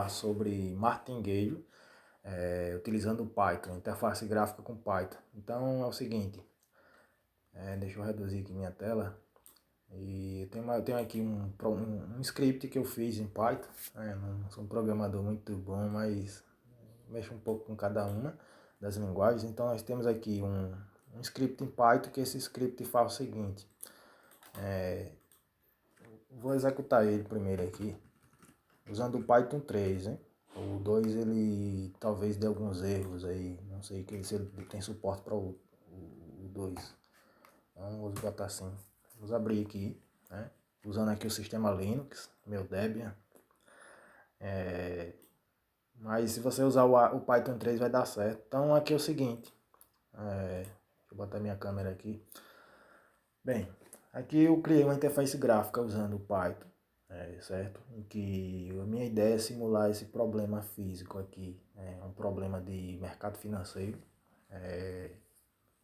falar sobre martingale, utilizando o Python, interface gráfica com Python. Então é o seguinte, deixa eu reduzir aqui minha tela. E eu tenho aqui um script que eu fiz em Python. Não sou um programador muito bom, mas mexo um pouco com cada uma das linguagens. Então nós temos aqui um script em Python, que esse script faz o seguinte. Vou executar ele primeiro aqui, usando o Python 3, né? O 2 ele talvez dê alguns erros aí, não sei se ele tem suporte para o 2. Então vamos botar assim. Vamos abrir aqui, né? Usando aqui o sistema Linux, meu Debian. Mas se você usar o Python 3 vai dar certo. Então aqui é o seguinte, deixa eu botar minha câmera aqui. Bem, aqui eu criei uma interface gráfica usando o Python, certo? Em que a minha ideia é simular esse problema físico aqui, um problema de mercado financeiro,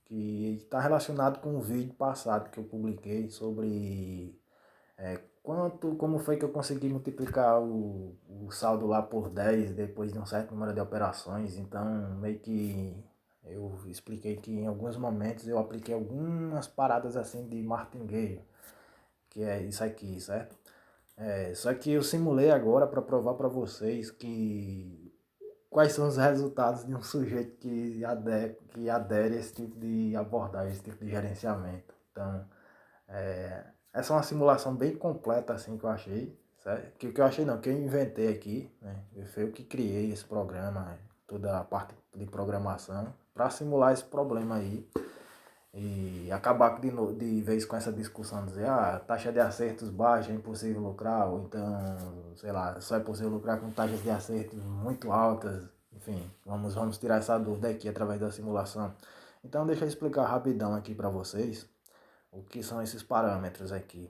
que está relacionado com um vídeo passado que eu publiquei sobre como foi que eu consegui multiplicar o saldo lá por 10 depois de um certo número de operações. Então, meio que eu expliquei que em alguns momentos eu apliquei algumas paradas assim de martingale, que é isso aqui, certo? Só que eu simulei agora para provar para vocês que quais são os resultados de um sujeito que adere a esse tipo de abordagem, esse tipo de gerenciamento. Então, essa é uma simulação bem completa assim que eu achei, certo? Que eu achei não, que eu inventei aqui, né? Foi eu que criei esse programa, né? Toda a parte de programação para simular esse problema aí e acabar de vez com essa discussão, dizer, taxa de acertos baixa, é impossível lucrar, ou então, sei lá, só é possível lucrar com taxas de acertos muito altas. Enfim, vamos tirar essa dúvida aqui através da simulação. Então deixa eu explicar rapidão aqui para vocês o que são esses parâmetros aqui.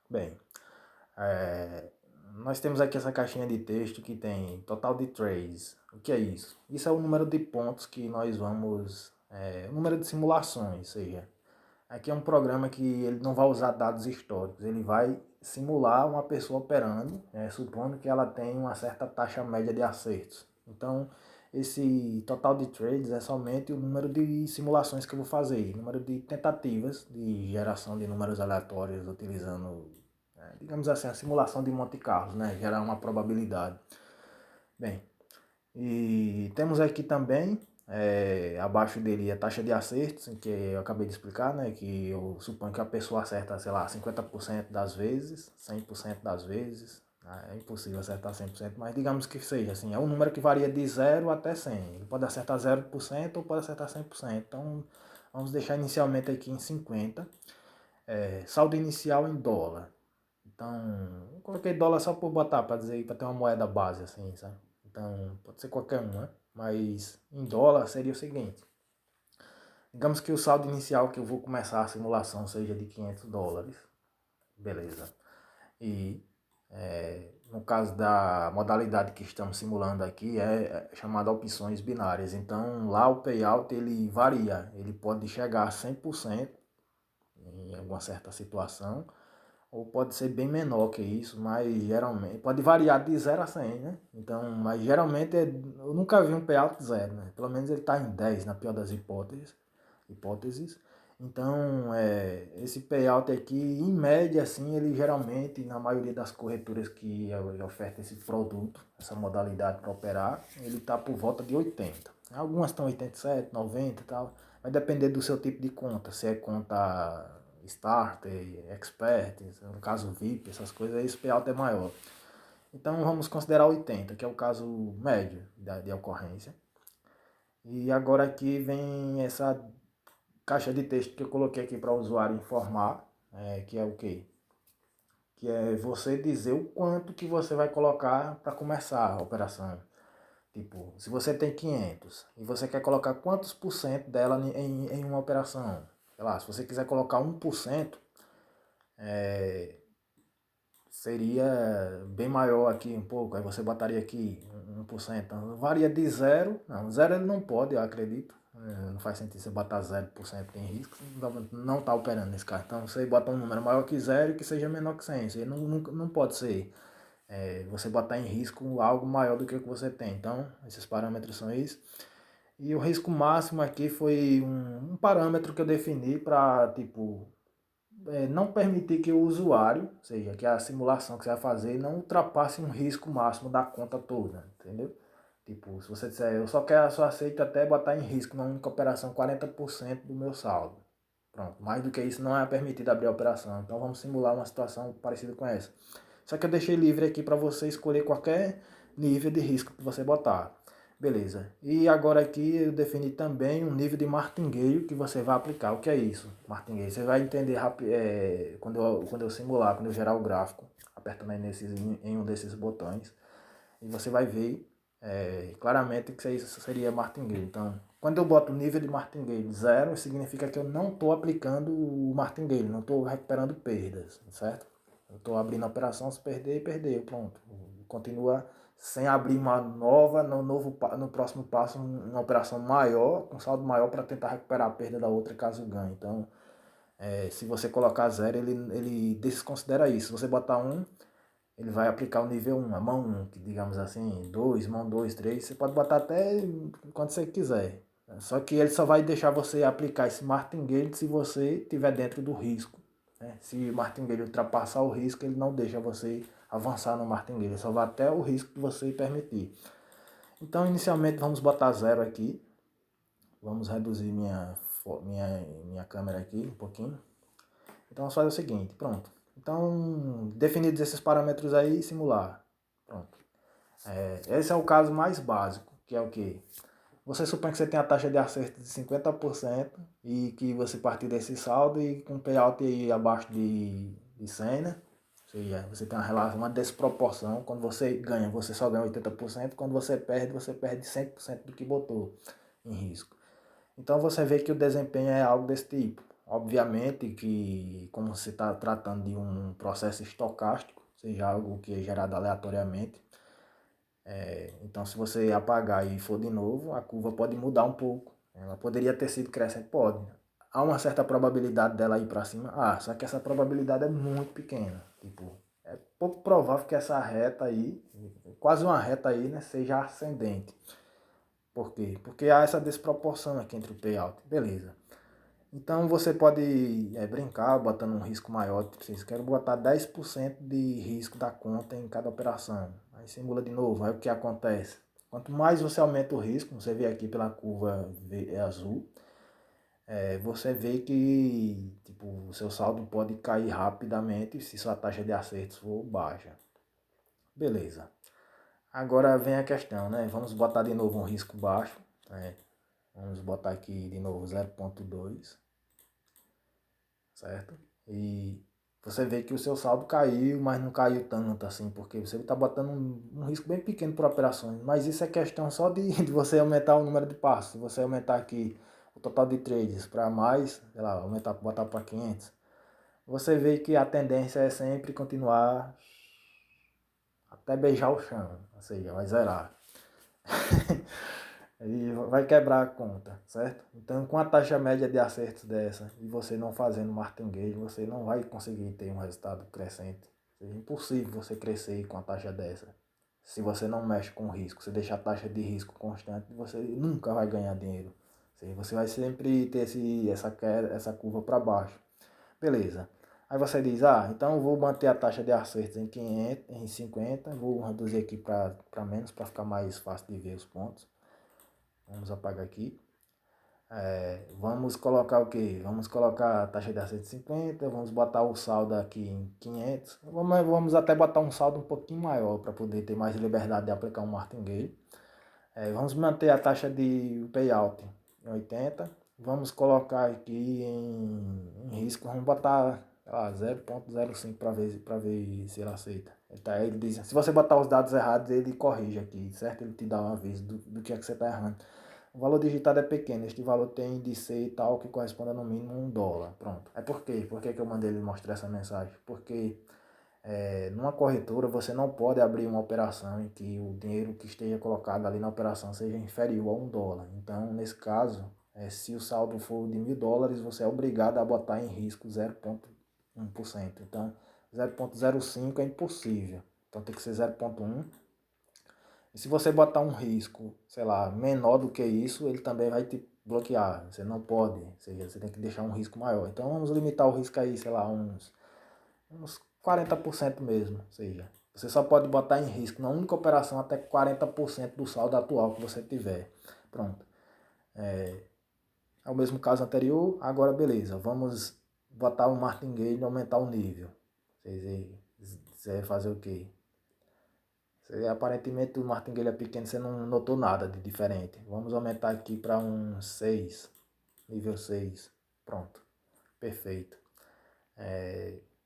Bem, nós temos aqui essa caixinha de texto que tem total de trades. O que é isso? Isso é o número de pontos que nós vamos... o número de simulações, ou seja, aqui é um programa que ele não vai usar dados históricos, ele vai simular uma pessoa operando, supondo que ela tem uma certa taxa média de acertos. Então, esse total de trades é somente o número de simulações que eu vou fazer, o número de tentativas de geração de números aleatórios utilizando, digamos assim, a simulação de Monte Carlo, né? Gerar uma probabilidade. Bem, e temos aqui também, abaixo dele, a taxa de acertos, que eu acabei de explicar, né? Que eu suponho que a pessoa acerta, sei lá, 50% das vezes, 100% das vezes. É impossível acertar 100%, mas digamos que seja assim, é um número que varia de 0 até 100. Ele pode acertar 0% ou pode acertar 100%. Então, vamos deixar inicialmente aqui em 50. Saldo inicial em dólar. Então, eu coloquei dólar só por botar, para dizer, para ter uma moeda base assim, sabe? Então, pode ser qualquer um, né? Mas em dólar seria o seguinte. Digamos que o saldo inicial que eu vou começar a simulação seja de 500 dólares. Beleza. E no caso da modalidade que estamos simulando aqui é chamada opções binárias. Então lá o payout ele varia. Ele pode chegar a 100% em alguma certa situação, ou pode ser bem menor que isso, mas geralmente pode variar de 0 a 100, né? Então, mas geralmente eu nunca vi um payout zero, né? Pelo menos ele está em 10 na pior das hipóteses. Então, esse payout aqui, em média, assim, ele geralmente, na maioria das corretoras que ofertam esse produto, essa modalidade para operar, ele está por volta de 80. Algumas estão 87, 90 e tal. Vai depender do seu tipo de conta, se é conta Starter, Expert, no caso VIP, essas coisas, aí esse payout é maior. Então vamos considerar 80, que é o caso médio de ocorrência. E agora aqui vem essa caixa de texto que eu coloquei aqui para o usuário informar, que é o quê? Que é você dizer o quanto que você vai colocar para começar a operação. Tipo, se você tem 500 e você quer colocar quantos por cento dela em uma operação? Sei lá, se você quiser colocar 1%, seria bem maior aqui um pouco, aí você botaria aqui 1%. Então, varia de zero, não, zero ele não pode, eu acredito. Não faz sentido você botar 0% em risco, não está operando nesse caso. Então você bota um número maior que zero e que seja menor que 100. Isso aí não pode ser você botar em risco algo maior do que o que você tem. Então, esses parâmetros são esses. E o risco máximo aqui foi um parâmetro que eu defini para, tipo, não permitir que o usuário, ou seja, que a simulação que você vai fazer, não ultrapasse um risco máximo da conta toda, entendeu? Tipo, se você disser, eu só aceito até botar em risco na única operação 40% do meu saldo. Pronto, mais do que isso não é permitido abrir a operação. Então vamos simular uma situação parecida com essa. Só que eu deixei livre aqui para você escolher qualquer nível de risco que você botar. Beleza. E agora aqui eu defini também um nível de martingale que você vai aplicar. O que é isso? Martingale. Você vai entender quando eu simular, quando eu gerar o gráfico, apertando aí em um desses botões. E você vai ver claramente que isso seria martingale. Então, quando eu boto o nível de martingale 0, significa que eu não estou aplicando o martingale, não estou recuperando perdas, certo? Eu estou abrindo a operação, se perder, perdeu, pronto. Continua sem abrir uma nova, no próximo passo, uma operação maior, com saldo maior para tentar recuperar a perda da outra caso ganhe. Então, se você colocar 0, ele desconsidera isso. Se você botar 1, ele vai aplicar o nível 1, a mão 1, que digamos assim, 2, mão 2, 3, você pode botar até quando você quiser. Só que ele só vai deixar você aplicar esse martingale se você estiver dentro do risco. Né? Se o martingale ultrapassar o risco, ele não deixa você avançar no martingale, ele só vai até o risco que você permitir. Então, inicialmente, vamos botar 0 aqui. Vamos reduzir minha câmera aqui um pouquinho. Então, vamos fazer o seguinte, pronto. Então, definidos esses parâmetros aí, simular. Pronto. Esse é o caso mais básico, que é o quê? Você supõe que você tem a taxa de acerto de 50% e que você partir desse saldo e com payout aí abaixo de 100, né? Ou seja, você tem uma relação, uma desproporção. Quando você ganha, você só ganha 80%. Quando você perde 100% do que botou em risco. Então você vê que o desempenho é algo desse tipo. Obviamente que, como você está tratando de um processo estocástico, seja algo que é gerado aleatoriamente, então se você apagar e for de novo, a curva pode mudar um pouco. Ela poderia ter sido crescente? Pode. Há uma certa probabilidade dela ir para cima? Só que essa probabilidade é muito pequena. Tipo, é pouco provável que essa reta aí, quase uma reta aí, né, seja ascendente. Por quê? Porque há essa desproporção aqui entre o payout. Beleza. Então você pode brincar botando um risco maior. Tipo, vocês querem botar 10% de risco da conta em cada operação. Aí simula de novo. Aí o que acontece? Quanto mais você aumenta o risco, você vê aqui pela curva azul, você vê que tipo, o seu saldo pode cair rapidamente se sua taxa de acertos for baixa. Beleza. Agora vem a questão, né? Vamos botar de novo um risco baixo. Vamos botar aqui de novo 0,2, certo? E você vê que o seu saldo caiu, mas não caiu tanto assim, porque você está botando um risco bem pequeno por operações. Mas isso é questão só de você aumentar o número de passos. Se você aumentar aqui o total de trades para mais, sei lá, botar para 500, você vê que a tendência é sempre continuar até beijar o chão, ou seja, vai zerar. E vai quebrar a conta, certo? Então, com a taxa média de acertos dessa e você não fazendo martingale, você não vai conseguir ter um resultado crescente. É impossível você crescer com a taxa dessa. Se você não mexe com risco, você deixa a taxa de risco constante, você nunca vai ganhar dinheiro. Você vai sempre ter essa curva para baixo. Beleza. Aí você diz, então eu vou manter a taxa de acertos em 500, em 50, vou reduzir aqui para menos, para ficar mais fácil de ver os pontos. Vamos apagar aqui. Vamos colocar o que? Vamos colocar a taxa de acerto 50, vamos botar o saldo aqui em 500. Vamos até botar um saldo um pouquinho maior para poder ter mais liberdade de aplicar um martingale. Vamos manter a taxa de payout em 80. Vamos colocar aqui em risco, vamos botar 0,05 para ver se ele aceita. Ele diz, se você botar os dados errados, ele corrige aqui, certo? Ele te dá um aviso do que é que você está errando. O valor digitado é pequeno, este valor tem de ser tal que corresponde a no mínimo $1. Pronto. Por quê? Por que eu mandei ele mostrar essa mensagem? Porque numa corretora você não pode abrir uma operação em que o dinheiro que esteja colocado ali na operação seja inferior a $1. Então, nesse caso, se o saldo for de $1.000, você é obrigado a botar em risco 0,1%. Então, 0,05 é impossível. Então tem que ser 0,1. E se você botar um risco, sei lá, menor do que isso, ele também vai te bloquear. Você não pode, ou seja, você tem que deixar um risco maior. Então vamos limitar o risco aí, sei lá, uns 40% mesmo. Ou seja, você só pode botar em risco na única operação até 40% do saldo atual que você tiver. Pronto. É o mesmo caso anterior, agora beleza. Vamos botar o martingale e aumentar o nível. Você vai fazer o quê? Aparentemente o martingale é pequeno, você não notou nada de diferente. Vamos aumentar aqui para um 6, nível 6. Pronto, perfeito.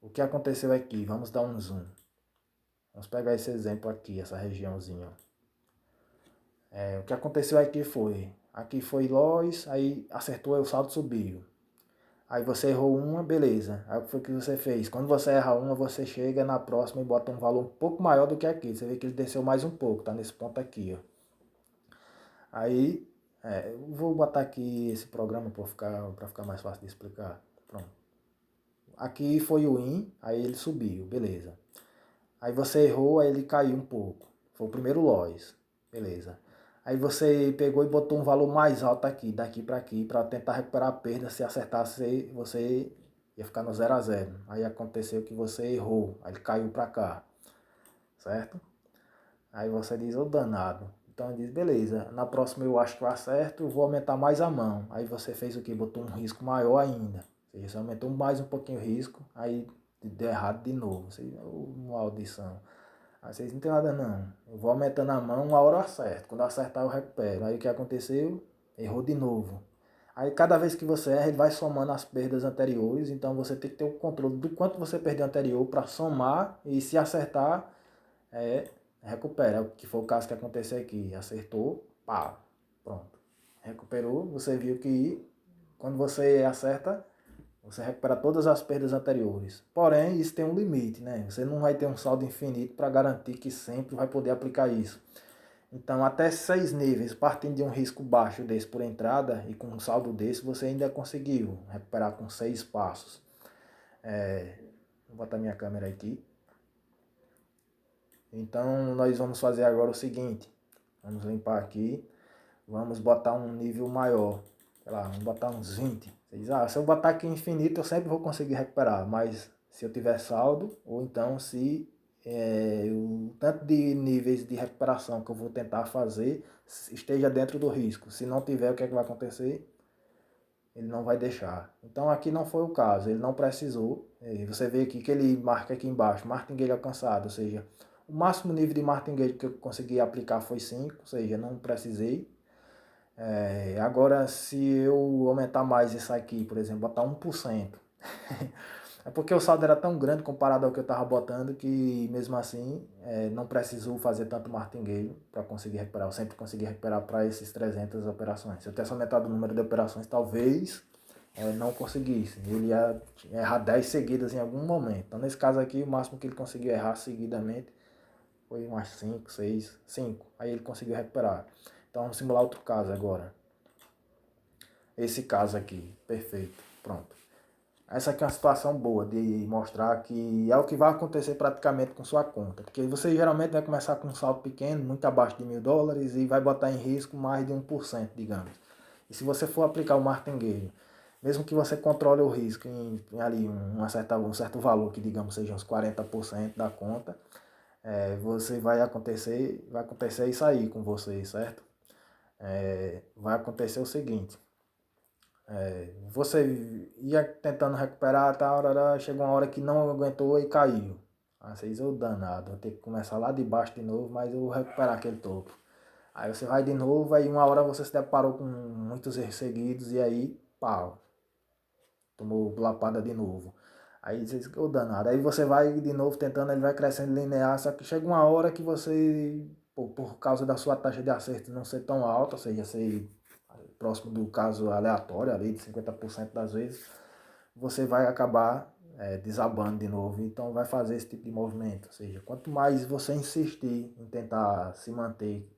O que aconteceu aqui? Vamos dar um zoom. Vamos pegar esse exemplo aqui, essa regiãozinha. O que aconteceu aqui foi loss, aí acertou, o saldo subiu. Aí você errou uma, beleza. Aí o que foi que você fez? Quando você erra uma, você chega na próxima e bota um valor um pouco maior do que aqui. Você vê que ele desceu mais um pouco, tá nesse ponto aqui, ó. Aí, eu vou botar aqui esse programa para ficar mais fácil de explicar. Pronto. Aqui foi o IN, aí ele subiu, beleza. Aí você errou, aí ele caiu um pouco. Foi o primeiro loss, beleza. Aí você pegou e botou um valor mais alto aqui, daqui para aqui, para tentar recuperar a perda. Se acertasse, você ia ficar no 0 a 0. Aí aconteceu que você errou, aí ele caiu para cá, certo? Aí você diz, ô danado. Então diz, beleza, na próxima eu acho que eu acerto, eu vou aumentar mais a mão. Aí você fez o que? Botou um risco maior ainda. Ou seja, você aumentou mais um pouquinho o risco, aí deu errado de novo. Você, uma maldição. Aí vocês não tem nada não. Eu vou aumentando a mão, uma hora eu acerto. Quando eu acertar eu recupero. Aí o que aconteceu? Errou de novo. Aí cada vez que você erra, ele vai somando as perdas anteriores. Então você tem que ter o controle do quanto você perdeu anterior para somar. E se acertar, recupera. Que foi o caso que aconteceu aqui. Acertou, pá, pronto. Recuperou. Você viu que quando você acerta, você recupera todas as perdas anteriores. Porém, isso tem um limite, né? Você não vai ter um saldo infinito para garantir que sempre vai poder aplicar isso. Então, até 6 níveis, partindo de um risco baixo desse por entrada e com um saldo desse, você ainda conseguiu recuperar com 6 passos. Vou botar minha câmera aqui. Então, nós vamos fazer agora o seguinte. Vamos limpar aqui. Vamos botar um nível maior. Sei lá, vamos botar uns 20. Você diz, se eu botar aqui infinito, eu sempre vou conseguir recuperar. Mas se eu tiver saldo, ou então se o tanto de níveis de recuperação que eu vou tentar fazer esteja dentro do risco. Se não tiver, o que é que vai acontecer? Ele não vai deixar. Então aqui não foi o caso, ele não precisou. Você vê aqui que ele marca aqui embaixo, martingale alcançado, ou seja, o máximo nível de martingale que eu consegui aplicar foi 5, ou seja, não precisei. Agora, se eu aumentar mais isso aqui, por exemplo, botar 1%, é porque o saldo era tão grande comparado ao que eu estava botando que, mesmo assim, não precisou fazer tanto martingale para conseguir recuperar. Eu sempre consegui recuperar para esses 300 operações. Se eu tivesse aumentado o número de operações, talvez não conseguisse. Ele ia errar 10 seguidas em algum momento. Então, nesse caso aqui, o máximo que ele conseguiu errar seguidamente foi umas 5, 6, 5. Aí ele conseguiu recuperar. Então vamos simular outro caso agora. Esse caso aqui, perfeito, pronto. Essa aqui é uma situação boa de mostrar que é o que vai acontecer praticamente com sua conta. Porque você geralmente vai começar com um saldo pequeno, muito abaixo de $1.000 e vai botar em risco mais de 1%, digamos. E se você for aplicar o martingale, mesmo que você controle o risco em ali um certo valor, que digamos seja uns 40% da conta, você vai acontecer isso aí com você, certo? Vai acontecer o seguinte, você ia tentando recuperar, chegou uma hora que não aguentou e caiu. Aí você diz, ô danado, vou ter que começar lá de baixo de novo, mas eu vou recuperar aquele topo. Aí você vai de novo, aí uma hora você se deparou com muitos erros seguidos e aí, pau, tomou lapada de novo. Aí você diz, ô danado, aí você vai de novo tentando, ele vai crescendo linear, só que chega uma hora que você, por causa da sua taxa de acerto não ser tão alta, ou seja, ser próximo do caso aleatório ali, de 50% das vezes, você vai acabar desabando de novo. Então vai fazer esse tipo de movimento. Ou seja, quanto mais você insistir em tentar se manter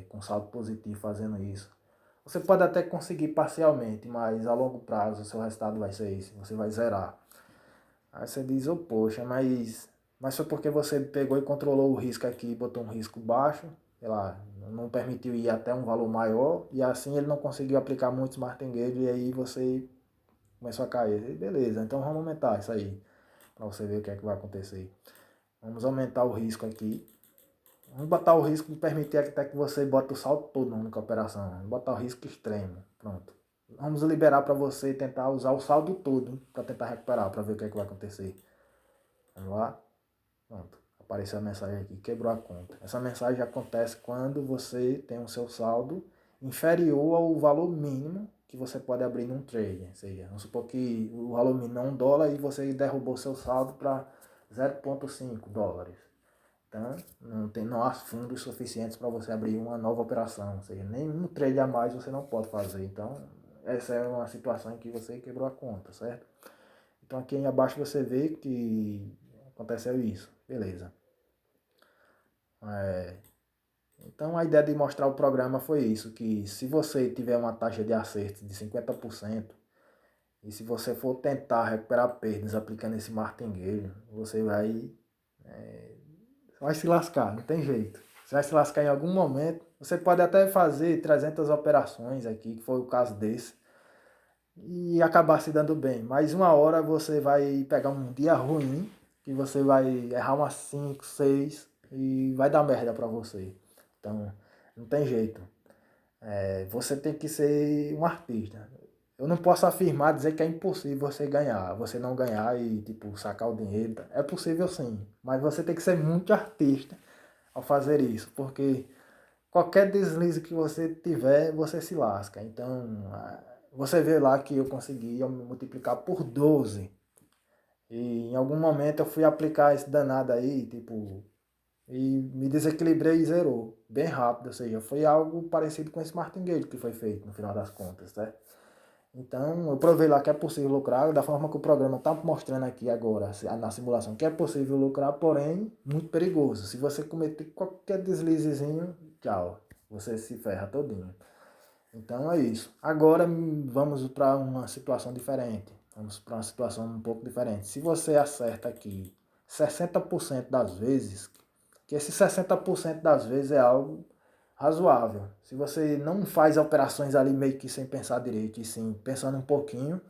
com saldo positivo fazendo isso, você pode até conseguir parcialmente, mas a longo prazo o seu resultado vai ser esse, você vai zerar. Aí você diz, poxa, mas mas foi porque você pegou e controlou o risco aqui, botou um risco baixo, sei lá, não permitiu ir até um valor maior, e assim ele não conseguiu aplicar muitos martingale, e aí você começou a cair. E beleza, então vamos aumentar isso aí, para você ver o que é que vai acontecer. Vamos aumentar o risco aqui. Vamos botar o risco de permitir até que você bote o saldo todo na única operação. Vamos botar o risco extremo. Pronto. Vamos liberar para você tentar usar o saldo todo para tentar recuperar, para ver o que é que vai acontecer. Vamos lá. Pronto. Apareceu a mensagem aqui, quebrou a conta. Essa mensagem acontece quando você tem o seu saldo inferior ao valor mínimo que você pode abrir num trade. Ou seja, vamos supor que o valor mínimo é $1 e você derrubou seu saldo para 0,5 dólares. Então, não há fundos suficientes para você abrir uma nova operação. Ou seja, nem um trade a mais você não pode fazer. Então, essa é uma situação em que você quebrou a conta, certo? Então, aqui abaixo você vê que aconteceu isso. Beleza. Então, a ideia de mostrar o programa foi isso, que se você tiver uma taxa de acerto de 50%, e se você for tentar recuperar perdas aplicando esse martingale, você vai se lascar, não tem jeito. Você vai se lascar em algum momento. Você pode até fazer 300 operações aqui, que foi o caso desse, e acabar se dando bem. Mas uma hora você vai pegar um dia ruim, que você vai errar umas 5, 6 e vai dar merda pra você. Então, não tem jeito. Você tem que ser um artista. Eu não posso afirmar, dizer que é impossível você ganhar, você não ganhar e tipo sacar o dinheiro. É possível sim, mas você tem que ser muito artista ao fazer isso, porque qualquer deslize que você tiver, você se lasca. Então, você vê lá que eu consegui multiplicar por 12. E em algum momento eu fui aplicar esse danado aí, tipo, e me desequilibrei e zerou. Bem rápido, ou seja, foi algo parecido com esse martingale que foi feito no final das contas, certo? Então, eu provei lá que é possível lucrar, da forma que o programa está mostrando aqui agora, na simulação, que é possível lucrar, porém, muito perigoso. Se você cometer qualquer deslizezinho, tchau, você se ferra todinho. Então é isso. Agora vamos para uma situação diferente. Vamos para uma situação um pouco diferente. Se você acerta aqui 60% das vezes, que esse 60% das vezes é algo razoável. Se você não faz operações ali meio que sem pensar direito, e sim pensando um pouquinho,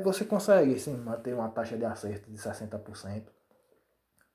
você consegue sim manter uma taxa de acerto de 60%.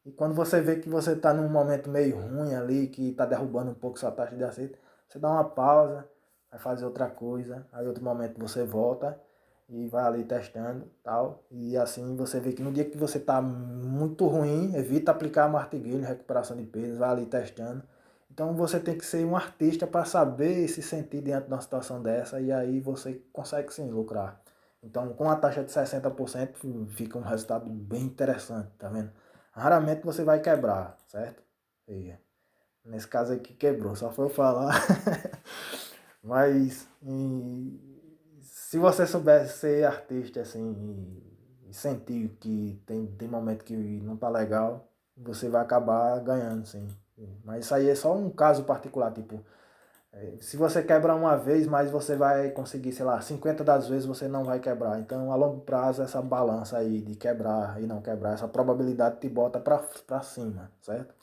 E quando você vê que você está num momento meio ruim ali, que está derrubando um pouco sua taxa de acerto, você dá uma pausa, vai fazer outra coisa, aí outro momento você volta e vai ali testando tal. E assim você vê que no dia que você está muito ruim, evita aplicar martingale, recuperação de pesos, vai ali testando. Então você tem que ser um artista para saber se sentir diante de uma situação dessa e aí você consegue sim lucrar. Então com a taxa de 60% fica um resultado bem interessante, tá vendo? Raramente você vai quebrar, certo? E nesse caso aqui quebrou, só foi eu falar. Mas se você soubesse ser artista assim e sentir que tem momento que não tá legal, você vai acabar ganhando, sim. Mas isso aí é só um caso particular, tipo, se você quebra uma vez, mas você vai conseguir, sei lá, 50 das vezes você não vai quebrar. Então, a longo prazo, essa balança aí de quebrar e não quebrar, essa probabilidade te bota pra cima, certo?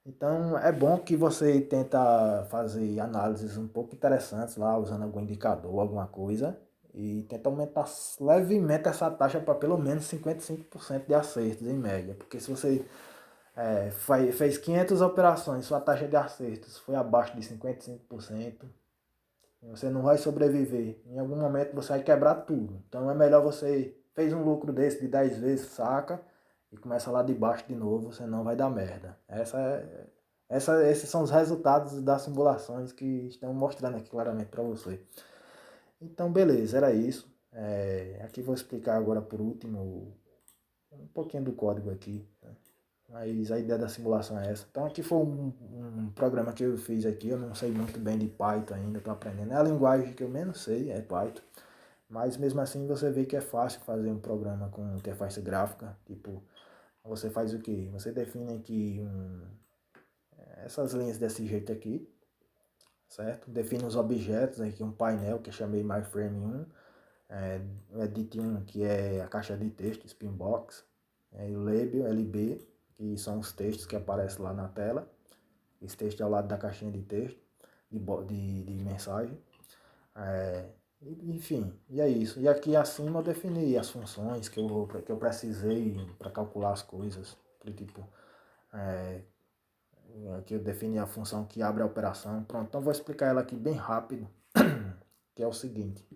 Então, é bom que você tenta fazer análises um pouco interessantes lá, usando algum indicador, alguma coisa, e tenta aumentar levemente essa taxa para pelo menos 55% de acertos em média. Porque se você fez 500 operações, sua taxa de acertos foi abaixo de 55%, você não vai sobreviver. Em algum momento você vai quebrar tudo. Então é melhor você fez um lucro desse de 10 vezes, saca, e começa lá de baixo de novo, senão vai dar merda. Esses são os resultados das simulações que estão mostrando aqui claramente para você. Então beleza, era isso. Aqui vou explicar agora por último um pouquinho do código aqui, né? Mas a ideia da simulação é essa. Então aqui foi um programa que eu fiz aqui, eu não sei muito bem de Python ainda, estou aprendendo. É a linguagem que eu menos sei, é Python. Mas mesmo assim você vê que é fácil fazer um programa com interface gráfica. Tipo, você faz o quê? Você define aqui essas linhas desse jeito aqui, certo? Define os objetos, aqui um painel que eu chamei MyFrame 1, Edit 1 que é a caixa de texto, Spinbox, o label, LB, que são os textos que aparecem lá na tela. Esse texto é ao lado da caixinha de texto, de mensagem. Enfim, e é isso. E aqui acima eu defini as funções que eu precisei para calcular as coisas. Tipo, aqui eu defini a função que abre a operação. Pronto, então eu vou explicar ela aqui bem rápido, que é o seguinte.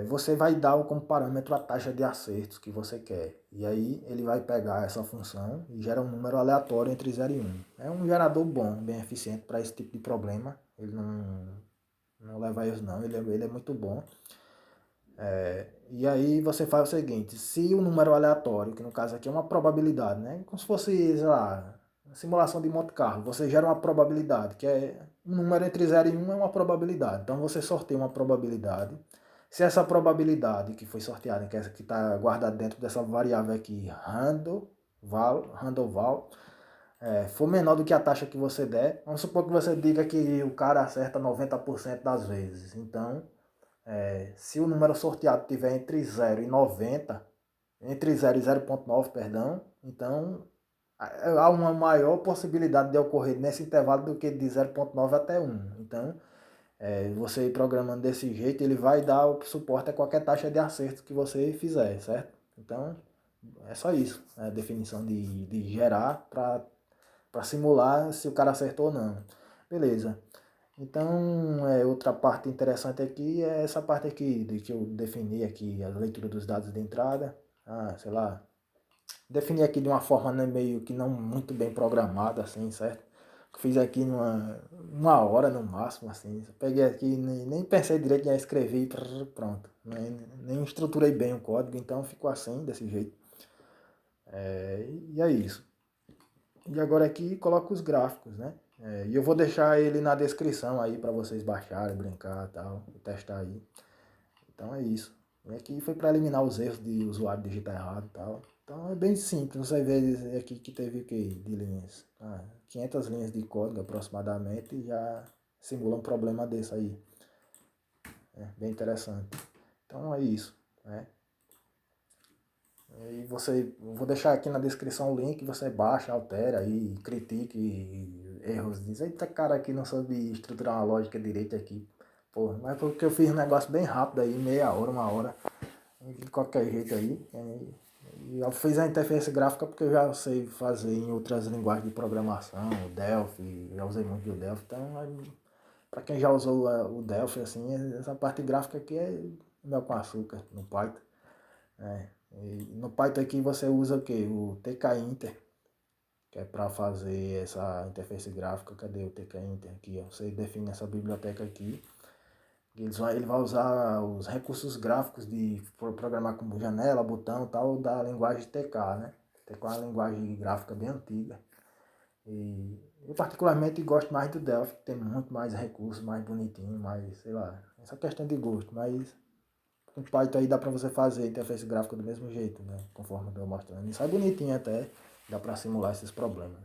Você vai dar como parâmetro a taxa de acertos que você quer. E aí ele vai pegar essa função e gera um número aleatório entre 0 e 1. É um gerador bom, bem eficiente para esse tipo de problema. Ele não leva erros não, ele é muito bom. E aí você faz o seguinte, se o número aleatório, que no caso aqui é uma probabilidade, né? Como se fosse, sei lá, simulação de Monte Carlo, você gera uma probabilidade, que é um número entre 0 e 1 é uma probabilidade. Então você sorteia uma probabilidade. Se essa probabilidade que foi sorteada, que é essa que está guardada dentro dessa variável aqui, random_val, for menor do que a taxa que você der, vamos supor que você diga que o cara acerta 90% das vezes. Então, se o número sorteado tiver entre 0 e 90, entre 0 e 0,9, perdão, então há uma maior possibilidade de ocorrer nesse intervalo do que de 0,9 até 1. Então, você programando desse jeito, ele vai dar o suporte a qualquer taxa de acerto que você fizer, certo? Então, é só isso. A definição de gerar para simular se o cara acertou ou não. Beleza. Então, outra parte interessante aqui é essa parte aqui, de que eu defini aqui a leitura dos dados de entrada. Sei lá, defini aqui de uma forma, né, meio que não muito bem programada, assim, certo? Fiz aqui uma hora no máximo, assim. Peguei aqui, nem pensei direito, já escrevi e pronto. Nem estruturei bem o código, então ficou assim, desse jeito. E é isso. E agora aqui coloco os gráficos, né? E eu vou deixar ele na descrição aí para vocês baixarem, brincar e tal, e testar aí. Então é isso. E aqui foi para eliminar os erros de usuário digitar errado e tal. Então é bem simples. Você vê aqui que teve o que de linhas? 500 linhas de código aproximadamente e já simula um problema desse aí. Bem interessante. Então é isso, né? E vou deixar aqui na descrição o link, você baixa, altera aí, critique erros, diz, eita cara aqui não soube estruturar uma lógica direita aqui. Pô, mas porque eu fiz um negócio bem rápido aí, meia hora, uma hora, de qualquer jeito aí. E eu fiz a interface gráfica porque eu já sei fazer em outras linguagens de programação, o Delphi, já usei muito o Delphi, então para quem já usou o Delphi, assim, essa parte gráfica aqui é mel com açúcar no Python. E no Python aqui você usa o que? O TK-Inter, que é para fazer essa interface gráfica. Cadê o TK-Inter aqui? Ó? Você define essa biblioteca aqui. Ele vai usar os recursos gráficos de programar como janela, botão e tal, da linguagem TK, né? TK é uma linguagem gráfica bem antiga. E eu particularmente gosto mais do Delphi, que tem muito mais recursos, mais bonitinho, mais, sei lá, essa questão de gosto, mas com Python aí dá pra você fazer interface gráfica do mesmo jeito, né? Conforme eu tô mostrando. Isso é bonitinho até, dá pra simular esses problemas.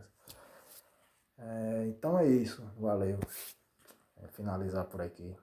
Então é isso, valeu. Finalizar por aqui.